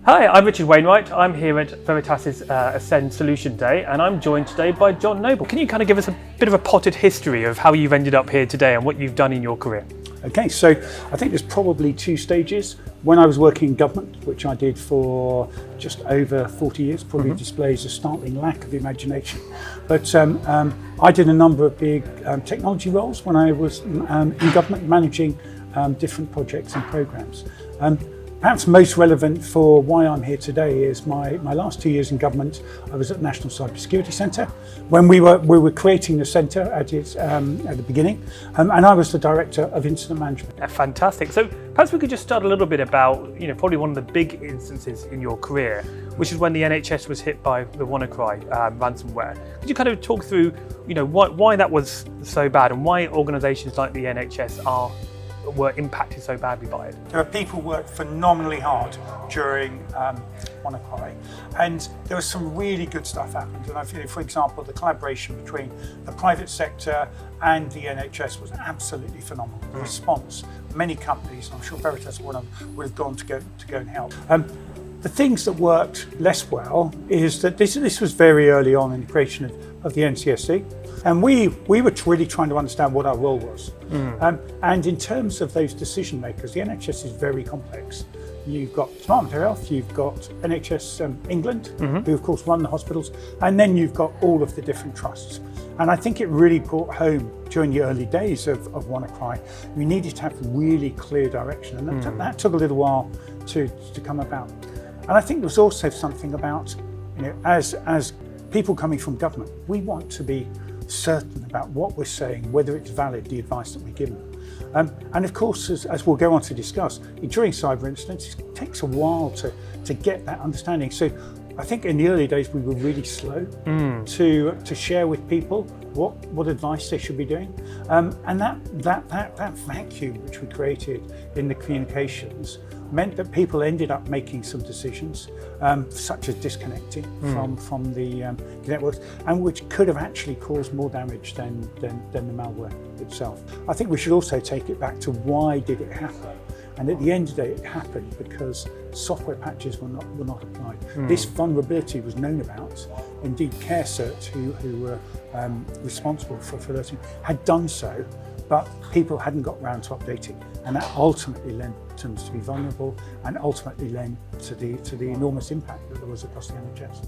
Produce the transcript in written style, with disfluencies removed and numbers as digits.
Hi, I'm Richard Wainwright. I'm here at Veritas' Ascend Solution Day, and I'm joined today by John Noble. Can you kind of give us a bit of a potted history of how you've ended up here today and what you've done in your career? Okay, so I think there's probably two stages. When I was working in government, which I did for just over 40 years, probably displays a startling lack of imagination. But I did a number of big technology roles when I was in government, managing different projects and programs. Perhaps most relevant for why I'm here today is my last 2 years in government. I was at the National Cybersecurity Centre when we were creating the centre at the beginning, and I was the Director of Incident Management. Fantastic. So perhaps we could just start a little bit about, probably one of the big instances in your career, which is when the NHS was hit by the WannaCry ransomware. Could you kind of talk through, why that was so bad and why organisations like the NHS were impacted so badly by it? People worked phenomenally hard during WannaCry, and there was some really good stuff happened. And I feel, for example, the collaboration between the private sector and the NHS was absolutely phenomenal. The response, many companies, and I'm sure Veritas would have gone to go and help. The things that worked less well is that this was very early on in the creation of the NCSC. And we were really trying to understand what our role was. And in terms of those decision makers, the NHS is very complex. You've got Department of Health, you've got NHS England, who of course run the hospitals, and then you've got all of the different trusts. And I think it really brought home during the early days of WannaCry, we needed to have really clear direction, and that took a little while to come about. And I think there was also something about, as people coming from government, we want to be certain about what we're saying, whether it's valid, the advice that we're given. And of course, as we'll go on to discuss, during cyber incidents, it takes a while to get that understanding. So I think in the early days, we were really slow to share with people what advice they should be doing. And that vacuum which we created in the communications meant that people ended up making some decisions, such as disconnecting from the networks, and which could have actually caused more damage than the malware itself. I think we should also take it back to why did it happen? And at the end of the day, it happened because software patches were not applied. This vulnerability was known about. Indeed, CareCert, who were responsible for alerting, had done so, but people hadn't got round to updating. And that ultimately led them to be vulnerable and ultimately led to the enormous impact that there was across the NHS.